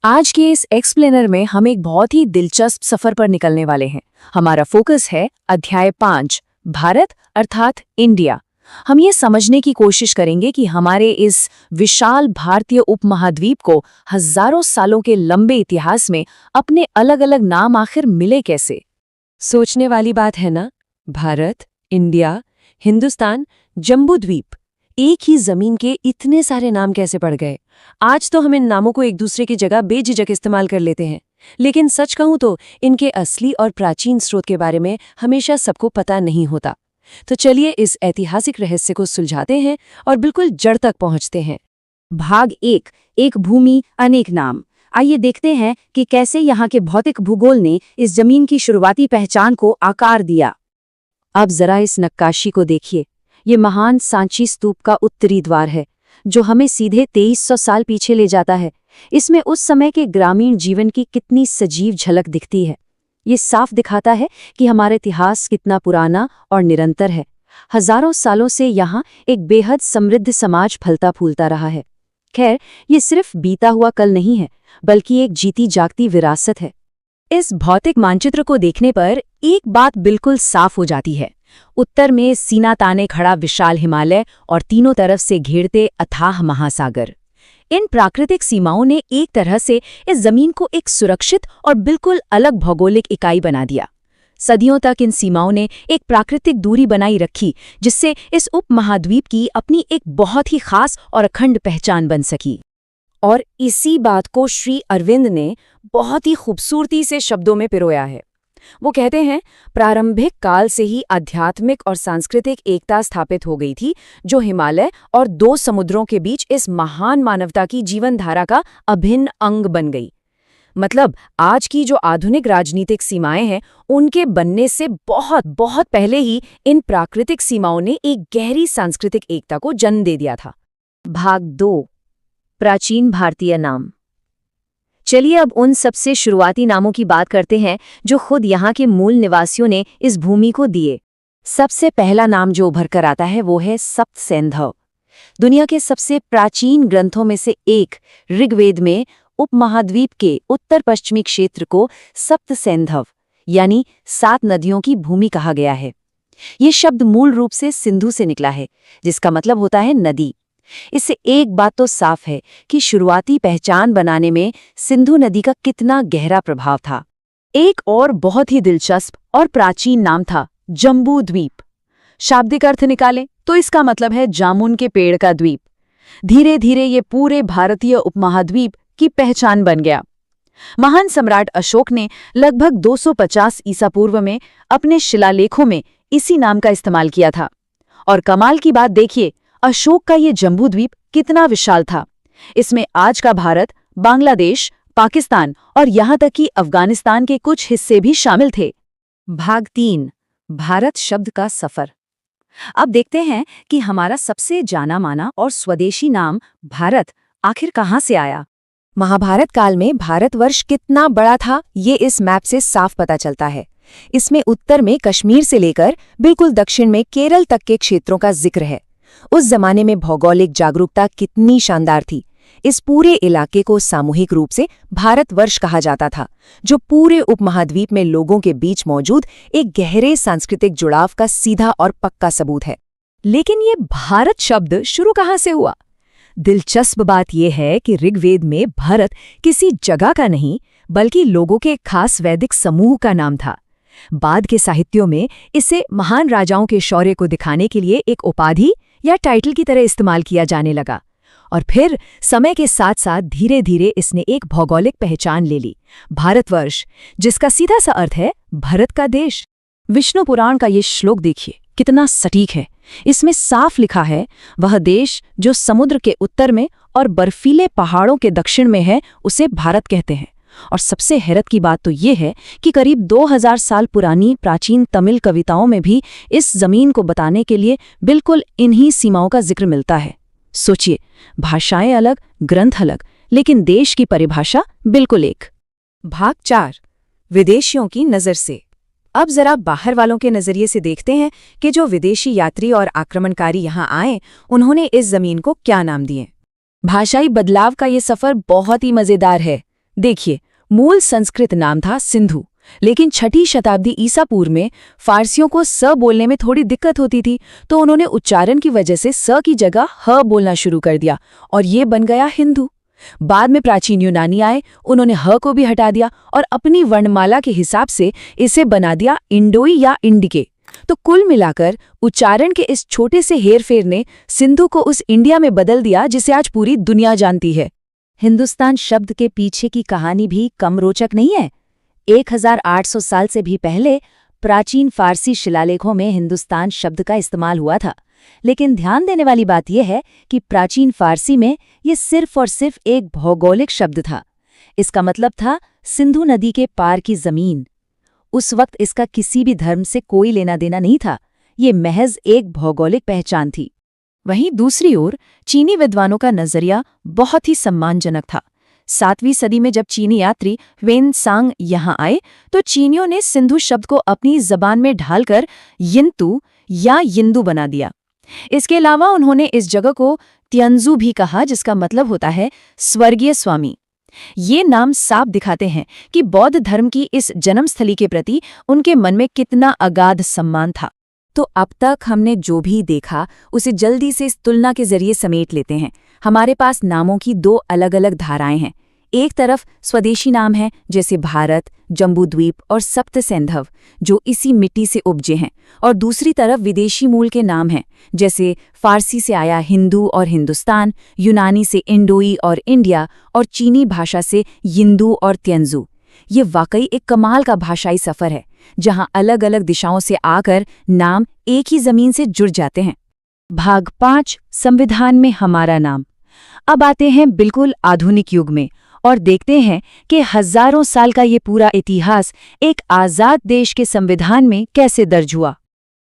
आज के इस एक्सप्लेनर में हम एक बहुत ही दिलचस्प सफर पर निकलने वाले हैं। हमारा फोकस है अध्याय 5 भारत अर्थात इंडिया। हम ये समझने की कोशिश करेंगे कि हमारे इस विशाल भारतीय उपमहाद्वीप को हजारों सालों के लंबे इतिहास में अपने अलग-अलग नाम आखिर मिले कैसे। सोचने वाली बात है ना। भारत, इंडिया, हिंदुस्तान, जम्बूद्वीप, एक ही जमीन के इतने सारे नाम कैसे पड़ गए। आज तो हम इन नामों को एक दूसरे की जगह बेझिझक इस्तेमाल कर लेते हैं, लेकिन सच कहूं तो इनके असली और प्राचीन स्रोत के बारे में हमेशा सबको पता नहीं होता। तो चलिए इस ऐतिहासिक रहस्य को सुलझाते हैं और बिल्कुल जड़ तक पहुंचते हैं। भाग 1, एक भूमि अनेक नाम। आइए देखते हैं कि कैसे यहाँ के भौतिक भूगोल ने इस जमीन की शुरुआती पहचान को आकार दिया। अब जरा इस नक्काशी को देखिए। ये महान सांची स्तूप का उत्तरी द्वार है, जो हमें सीधे 2300 साल पीछे ले जाता है। इसमें उस समय के ग्रामीण जीवन की कितनी सजीव झलक दिखती है। ये साफ दिखाता है कि हमारा इतिहास कितना पुराना और निरंतर है। हजारों सालों से यहाँ एक बेहद समृद्ध समाज फलता फूलता रहा है। खैर, ये सिर्फ बीता हुआ कल नहीं है, बल्कि एक जीती जागती विरासत है। इस भौतिक मानचित्र को देखने पर एक बात बिल्कुल साफ हो जाती है। उत्तर में सीना ताने खड़ा विशाल हिमालय और तीनों तरफ से घेरते अथाह महासागर। इन प्राकृतिक सीमाओं ने एक तरह से इस जमीन को एक सुरक्षित और बिल्कुल अलग भौगोलिक इकाई बना दिया। सदियों तक इन सीमाओं ने एक प्राकृतिक दूरी बनाई रखी, जिससे इस उपमहाद्वीप की अपनी एक बहुत ही खास और अखंड पहचान बन सकी। और इसी बात को श्री अरविंद ने बहुत ही खूबसूरती से शब्दों में पिरोया है। वो कहते हैं, प्रारंभिक काल से ही आध्यात्मिक और सांस्कृतिक एकता स्थापित हो गई थी, जो हिमालय और 2 समुद्रों के बीच इस महान मानवता की जीवन धारा का अभिन्न अंग बन गई। मतलब आज की जो आधुनिक राजनीतिक सीमाएं हैं, उनके बनने से बहुत बहुत पहले ही इन प्राकृतिक सीमाओं ने एक गहरी सांस्कृतिक एकता को जन्म दे दिया था। भाग 2, प्राचीन भारतीय नाम। चलिए अब उन सबसे शुरुआती नामों की बात करते हैं जो खुद यहाँ के मूल निवासियों ने इस भूमि को दिए। सबसे पहला नाम जो उभर कर आता है वो है सप्तसैंधव। दुनिया के सबसे प्राचीन ग्रंथों में से एक ऋग्वेद में उपमहाद्वीप के उत्तर पश्चिमी क्षेत्र को सप्तसैंधव यानी 7 नदियों की भूमि कहा गया है। ये शब्द मूल रूप से सिंधु से निकला है, जिसका मतलब होता है नदी। इससे एक बात तो साफ है कि शुरुआती पहचान बनाने में सिंधु नदी का कितना गहरा प्रभाव था। एक और बहुत ही दिलचस्प और प्राचीन नाम था जम्बूद्वीप। शाब्दिक अर्थ निकालें तो इसका मतलब है जामुन के पेड़ का द्वीप। धीरे धीरे ये पूरे भारतीय उपमहाद्वीप की पहचान बन गया। महान सम्राट अशोक ने लगभग 250 ईसा पूर्व में अपने शिलालेखों में इसी नाम का इस्तेमाल किया था। और कमाल की बात देखिए, अशोक का ये जम्बूद्वीप कितना विशाल था। इसमें आज का भारत, बांग्लादेश, पाकिस्तान और यहाँ तक कि अफगानिस्तान के कुछ हिस्से भी शामिल थे। भाग 3, भारत शब्द का सफर। अब देखते हैं कि हमारा सबसे जाना माना और स्वदेशी नाम भारत आखिर कहाँ से आया। महाभारत काल में भारतवर्ष कितना बड़ा था, ये इस मैप से साफ पता चलता है। इसमें उत्तर में कश्मीर से लेकर बिल्कुल दक्षिण में केरल तक के क्षेत्रों का जिक्र है। उस जमाने में भौगोलिक जागरूकता कितनी शानदार थी। इस पूरे इलाके को सामूहिक रूप से भारतवर्ष कहा जाता था, जो पूरे उपमहाद्वीप में लोगों के बीच मौजूद एक गहरे सांस्कृतिक जुड़ाव का सीधा और पक्का सबूत है। लेकिन ये भारत शब्द शुरू कहाँ से हुआ? दिलचस्प बात यह है कि ऋग्वेद में भारत किसी जगह का नहीं, बल्कि लोगों के खास वैदिक समूह का नाम था। बाद के साहित्यों में इसे महान राजाओं के शौर्य को दिखाने के लिए एक उपाधि या टाइटल की तरह इस्तेमाल किया जाने लगा। और फिर समय के साथ साथ धीरे धीरे इसने एक भौगोलिक पहचान ले ली, भारतवर्ष, जिसका सीधा सा अर्थ है भारत का देश। विष्णु पुराण का ये श्लोक देखिए, कितना सटीक है। इसमें साफ लिखा है, वह देश जो समुद्र के उत्तर में और बर्फीले पहाड़ों के दक्षिण में है, उसे भारत कहते हैं। और सबसे हैरत की बात तो ये है कि करीब 2000 साल पुरानी प्राचीन तमिल कविताओं में भी इस जमीन को बताने के लिए बिल्कुल इन्हीं सीमाओं का जिक्र मिलता है। सोचिए, भाषाएं अलग, ग्रंथ अलग, लेकिन देश की परिभाषा बिल्कुल एक। भाग 4, विदेशियों की नज़र से। अब जरा बाहर वालों के नजरिए से देखते हैं कि जो विदेशी यात्री और आक्रमणकारी यहाँ आए, उन्होंने इस जमीन को क्या नाम दिए। भाषाई बदलाव का ये सफर बहुत ही मजेदार है। देखिए, मूल संस्कृत नाम था सिंधु, लेकिन 6ठी शताब्दी ईसा पूर्व में फारसियों को स बोलने में थोड़ी दिक्कत होती थी, तो उन्होंने उच्चारण की वजह से स की जगह ह बोलना शुरू कर दिया और ये बन गया हिंदू। बाद में प्राचीन यूनानी आए, उन्होंने ह को भी हटा दिया और अपनी वर्णमाला के हिसाब से इसे बना दिया इंडोई या इंडिके। तो कुल मिलाकर उच्चारण के इस छोटे से हेरफेर ने सिंधु को उस इंडिया में बदल दिया जिसे आज पूरी दुनिया जानती है। हिंदुस्तान शब्द के पीछे की कहानी भी कम रोचक नहीं है। 1800 साल से भी पहले प्राचीन फारसी शिलालेखों में हिंदुस्तान शब्द का इस्तेमाल हुआ था, लेकिन ध्यान देने वाली बात यह है कि प्राचीन फारसी में ये सिर्फ और सिर्फ एक भौगोलिक शब्द था। इसका मतलब था सिंधु नदी के पार की जमीन। उस वक्त इसका किसी भी धर्म से कोई लेना देना नहीं था, ये महज एक भौगोलिक पहचान थी। वहीं दूसरी ओर चीनी विद्वानों का नजरिया बहुत ही सम्मानजनक था। 7वीं सदी में जब चीनी यात्री वेन सांग यहाँ आए, तो चीनियों ने सिंधु शब्द को अपनी जबान में ढालकर यिंतु या यिंदु बना दिया। इसके अलावा उन्होंने इस जगह को तियांजु भी कहा, जिसका मतलब होता है स्वर्गीय स्वामी। ये नाम साफ दिखाते हैं कि बौद्ध धर्म की इस जन्मस्थली के प्रति उनके मन में कितना अगाध सम्मान था। तो अब तक हमने जो भी देखा उसे जल्दी से इस तुलना के जरिए समेट लेते हैं। हमारे पास नामों की दो अलग अलग धाराएं हैं। एक तरफ स्वदेशी नाम है, जैसे भारत, जम्बूद्वीप और सप्त सैंधव, जो इसी मिट्टी से उपजे हैं, और दूसरी तरफ विदेशी मूल के नाम हैं, जैसे फारसी से आया हिंदू और हिंदुस्तान, यूनानी से इंडोई और इंडिया, और चीनी भाषा से यिंदु और तियांजु। ये वाकई एक कमाल का भाषाई सफर है, जहां अलग अलग दिशाओं से आकर नाम एक ही जमीन से जुड़ जाते हैं। भाग 5, संविधान में हमारा नाम। अब आते हैं बिल्कुल आधुनिक युग में और देखते हैं कि हजारों साल का ये पूरा इतिहास एक आजाद देश के संविधान में कैसे दर्ज हुआ।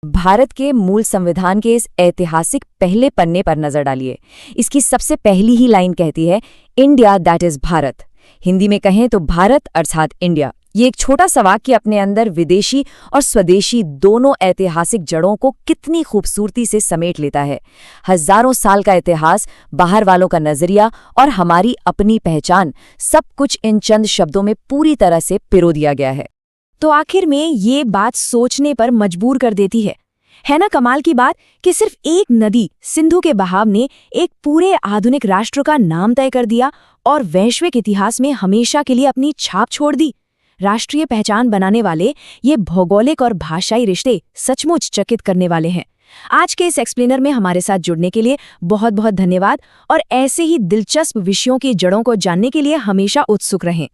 भारत के मूल संविधान के इस ऐतिहासिक पहले पन्ने पर नजर डालिए। इसकी सबसे पहली ही लाइन कहती है, India that is Bharat. Hindi में कहें तो भारत अर्थात इंडिया। ये एक छोटा सा वाक्य अपने अंदर विदेशी और स्वदेशी दोनों ऐतिहासिक जड़ों को कितनी खूबसूरती से समेट लेता है। हजारों साल का इतिहास, बाहर वालों का नजरिया और हमारी अपनी पहचान, सब कुछ इन चंद शब्दों में पूरी तरह से पिरो दिया गया है। तो आखिर में ये बात सोचने पर मजबूर कर देती है ना कमाल की बात कि सिर्फ एक नदी सिंधु के बहाव ने एक पूरे आधुनिक राष्ट्र का नाम तय कर दिया और वैश्विक इतिहास में हमेशा के लिए अपनी छाप छोड़ दी। राष्ट्रीय पहचान बनाने वाले ये भौगोलिक और भाषाई रिश्ते सचमुच चकित करने वाले हैं। आज के इस एक्सप्लेनर में हमारे साथ जुड़ने के लिए बहुत बहुत धन्यवाद और ऐसे ही दिलचस्प विषयों की जड़ों को जानने के लिए हमेशा उत्सुक रहें।